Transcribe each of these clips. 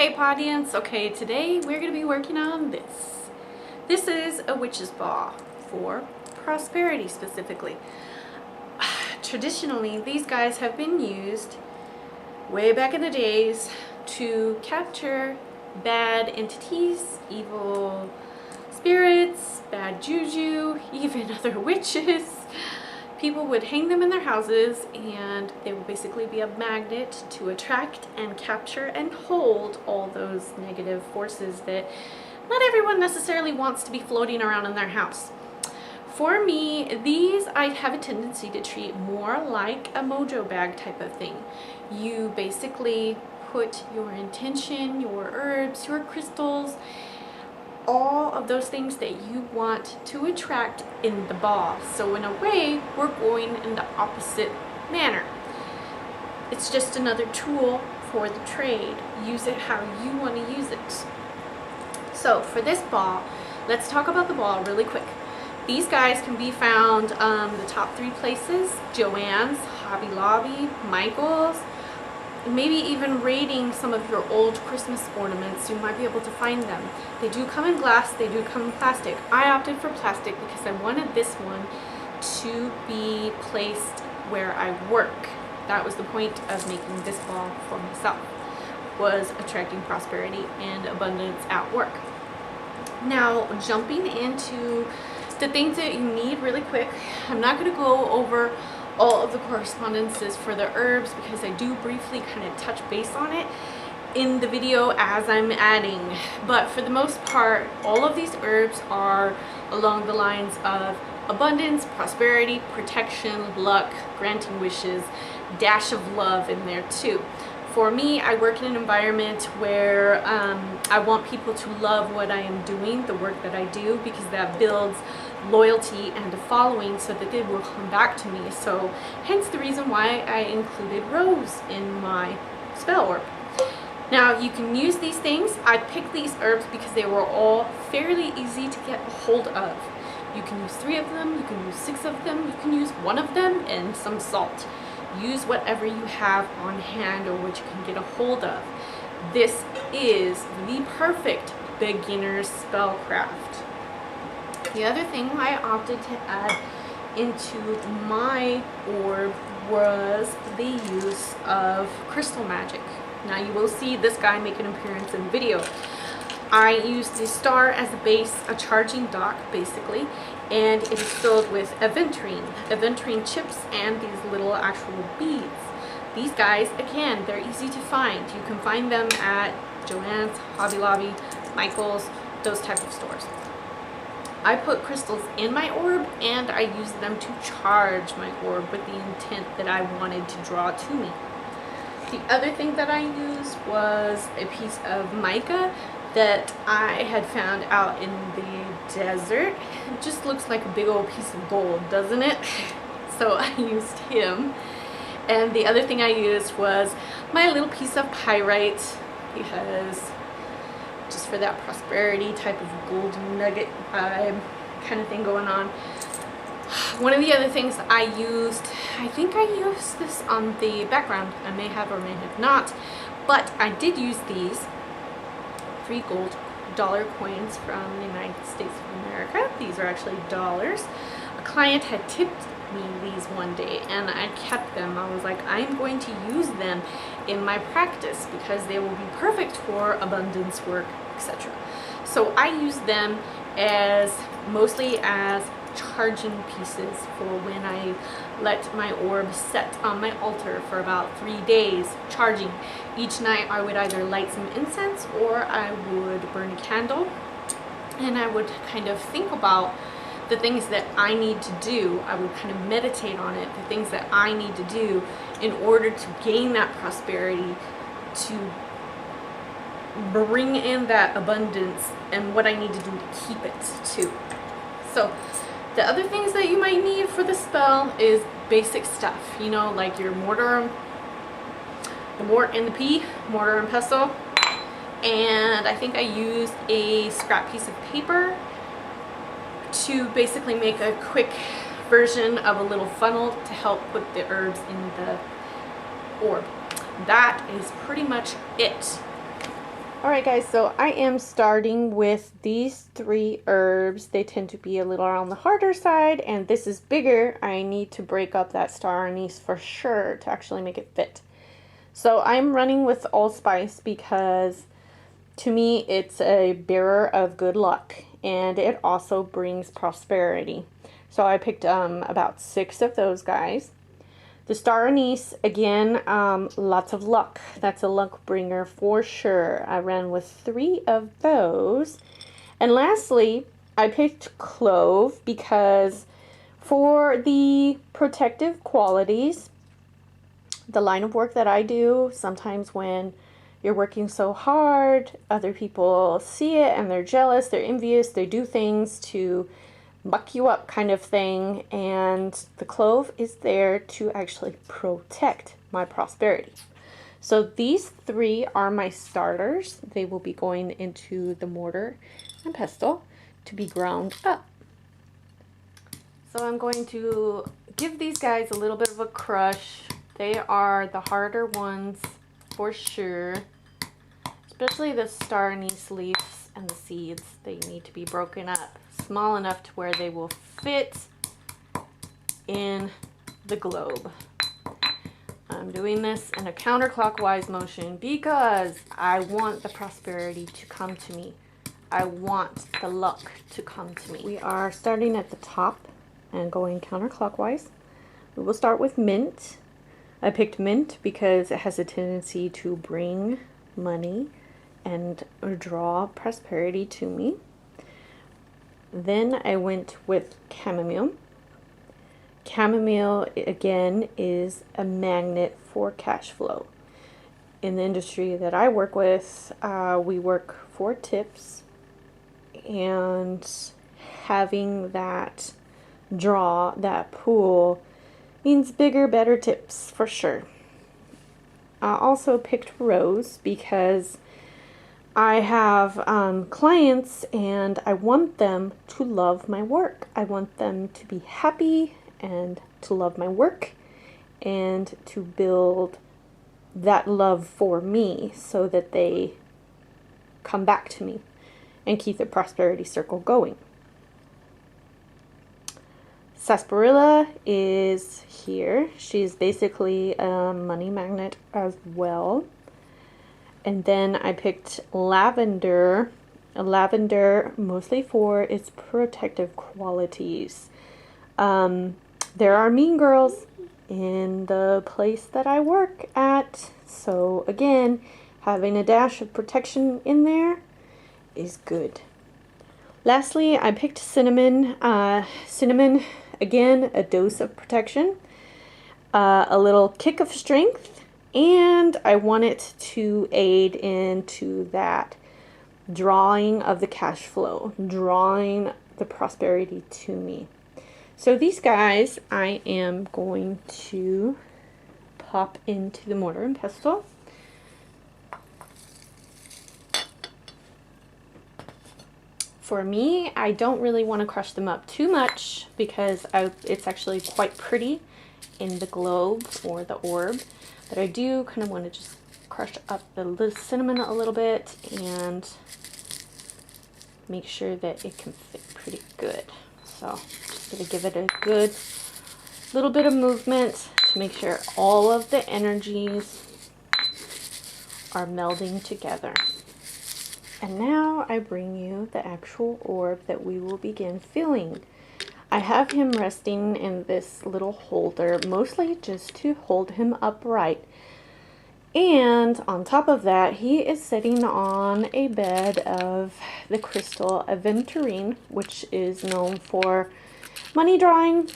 Hey audience, okay, today we're going to be working on this. This is a witch's ball for prosperity specifically. Traditionally, these guys have been used way back in the days to capture bad entities, evil spirits, bad juju, even other witches. People would hang them in their houses and they would basically be a magnet to attract and capture and hold all those negative forces that not everyone necessarily wants to be floating around in their house. For me, these I have a tendency to treat more like a mojo bag type of thing. You basically put your intention, your herbs, your crystals, all of those things that you want to attract in the ball. So in a way, we're going in the opposite manner. It's just another tool for the trade. Use it how you want to use it. So for this ball, let's talk about the ball really quick. These guys can be found the top 3 places: Joann's, Hobby Lobby, Michael's. Maybe even raiding some of your old Christmas ornaments, you might be able to find them. They do come in glass, they do come in plastic. I opted for plastic because I wanted this one to be placed where I work. That was the point of making this ball for myself, was attracting prosperity and abundance at work. Now, jumping into the things that you need really quick, I'm not going to go over all of the correspondences for the herbs because I do briefly kind of touch base on it in the video as I'm adding, but for the most part all of these herbs are along the lines of abundance, prosperity, protection, luck, granting wishes, dash of love in there too. For me, I work in an environment where I want people to love what I am doing, the work that I do, because that builds loyalty and a following so that they will come back to me. So hence the reason why I included rose in my spell orb. Now you can use these things. I picked these herbs because they were all fairly easy to get a hold of. You can use 3 of them, you can use 6 of them, you can use 1 of them, and some salt. Use whatever you have on hand or what you can get a hold of. This is the perfect beginner's spellcraft. The other thing I opted to add into my orb was the use of crystal magic. Now you will see this guy make an appearance in the video. I used the star as a base, a charging dock basically, and it is filled with aventurine chips and these little actual beads. These guys, again, they're easy to find. You can find them at Joann's, Hobby Lobby, Michael's, those type of stores. I put crystals in my orb and I used them to charge my orb with the intent that I wanted to draw to me. The other thing that I used was a piece of mica that I had found out in the desert. It just looks like a big old piece of gold, doesn't it? So I used him. And the other thing I used was my little piece of pyrite, because just for that prosperity type of golden nugget vibe kind of thing going on. One of the other things I used, I think I used this on the background. I may have or may have not, but I did use these 3 gold dollar coins from the United States of America. These are actually dollars. A client had tipped me these one day and I kept them. I was like, I'm going to use them in my practice because they will be perfect for abundance work, etc. So I use them as mostly as charging pieces for when I let my orb set on my altar for about 3 days charging. Each night I would either light some incense or I would burn a candle, and I would kind of think about the things that I need to do. I would kind of meditate on it, the things that I need to do in order to gain that prosperity, to bring in that abundance, and what I need to do to keep it too. So the other things that you might need for the spell is basic stuff, you know, like your mortar, the mort and the pea, mortar and pestle, and I think I used a scrap piece of paper to basically make a quick version of a little funnel to help put the herbs in the orb. That is pretty much it. Alright guys, so I am starting with these 3 herbs. They tend to be a little on the harder side, and this is bigger. I need to break up that star anise for sure to actually make it fit. So I'm running with Allspice because to me it's a bearer of good luck, and it also brings prosperity. So I picked about 6 of those guys. The star anise, again, lots of luck. That's a luck bringer for sure. I ran with 3 of those. And lastly, I picked clove because for the protective qualities, the line of work that I do, sometimes when you're working so hard, other people see it and they're jealous, they're envious, they do things to muck you up kind of thing, and the clove is there to actually protect my prosperity. So these 3 are my starters. They will be going into the mortar and pestle to be ground up. So I'm going to give these guys a little bit of a crush. They are the harder ones for sure, especially the star anise leaves and the seeds. They need to be broken up small enough to where they will fit in the globe. I'm doing this in a counterclockwise motion because I want the prosperity to come to me. I want the luck to come to me. We are starting at the top and going counterclockwise. We will start with mint. I picked mint because it has a tendency to bring money and draw prosperity to me. Then I went with chamomile. Chamomile, again, is a magnet for cash flow. In the industry that I work with, we work for tips, and having that draw, that pool, means bigger, better tips for sure. I also picked rose because I have clients and I want them to love my work. I want them to be happy and to love my work and to build that love for me so that they come back to me and keep the prosperity circle going. Sarsaparilla is here. She's basically a money magnet as well. And then I picked lavender. Lavender mostly for its protective qualities. There are mean girls in the place that I work at. So again, having a dash of protection in there is good. Lastly, I picked cinnamon. Cinnamon, again, a dose of protection, a little kick of strength, and I want it to aid into that drawing of the cash flow, drawing the prosperity to me. So these guys I am going to pop into the mortar and pestle. For me, I don't really want to crush them up too much because it's actually quite pretty in the globe or the orb. But I do kind of want to just crush up the cinnamon a little bit and make sure that it can fit pretty good. So just going to give it a good little bit of movement to make sure all of the energies are melding together. And now I bring you the actual orb that we will begin filling. I have him resting in this little holder, mostly just to hold him upright. And on top of that, he is sitting on a bed of the crystal aventurine, which is known for money drawing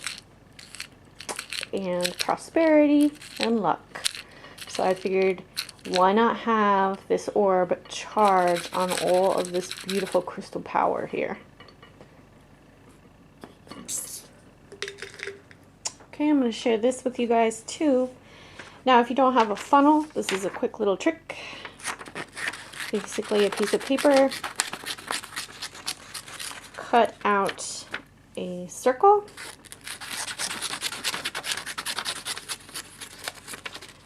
and prosperity and luck. So I figured, why not have this orb charge on all of this beautiful crystal power here? Okay, I'm going to share this with you guys too. Now, if you don't have a funnel, this is a quick little trick. Basically a piece of paper, cut out a circle.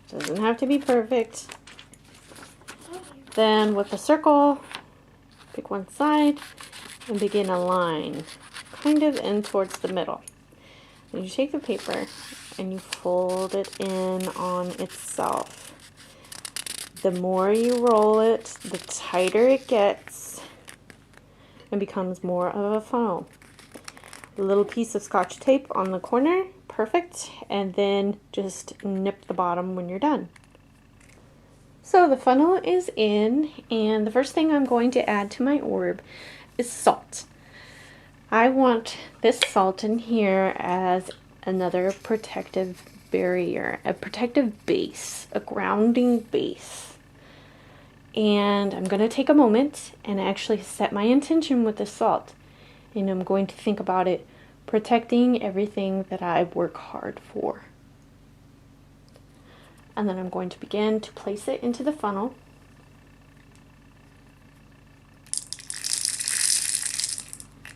Doesn't have to be perfect. Then with the circle, pick one side and begin a line, kind of in towards the middle. And you take the paper and you fold it in on itself. The more you roll it, the tighter it gets and becomes more of a funnel. A little piece of Scotch tape on the corner, perfect, and then just nip the bottom when you're done. So the funnel is in, and the first thing I'm going to add to my orb is salt. I want this salt in here as another protective barrier, a protective base, a grounding base. And I'm going to take a moment and actually set my intention with the salt. And I'm going to think about it protecting everything that I work hard for. And then I'm going to begin to place it into the funnel.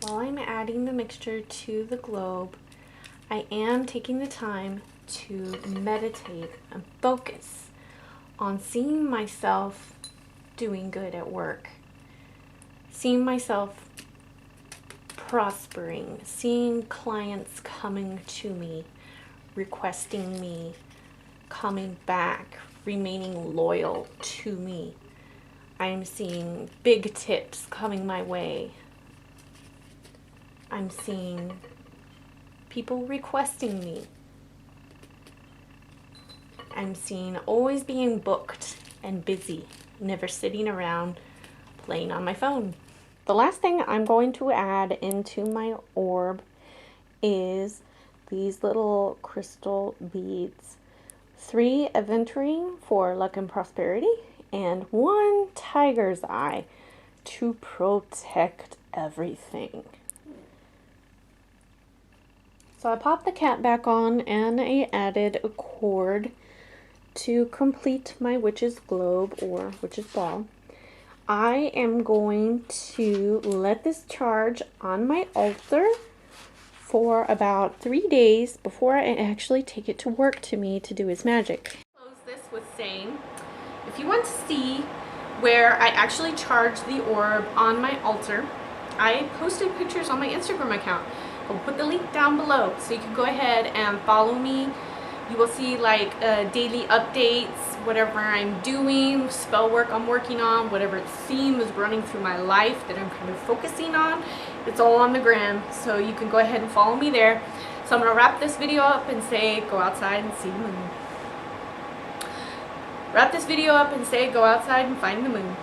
While I'm adding the mixture to the globe, I am taking the time to meditate and focus on seeing myself doing good at work, seeing myself prospering, seeing clients coming to me, requesting me, coming back, remaining loyal to me. I'm seeing big tips coming my way. I'm seeing people requesting me. I'm seeing always being booked and busy, never sitting around playing on my phone. The last thing I'm going to add into my orb is these little crystal beads. 3 aventurine for luck and prosperity, and 1 tiger's eye to protect everything. So I popped the cat back on and I added a cord to complete my witch's globe or witch's ball. I am going to let this charge on my altar for about 3 days before I actually take it to work to me to do its magic. Close this with saying, if you want to see where I actually charge the orb on my altar, I posted pictures on my Instagram account. I'll put the link down below so you can go ahead and follow me. You will see like daily updates, whatever I'm doing, spell work I'm working on, whatever theme is running through my life that I'm kind of focusing on. It's all on the gram, so you can go ahead and follow me there. So I'm going to wrap this video up and say go outside and see the moon. Wrap this video up and say go outside and find the moon.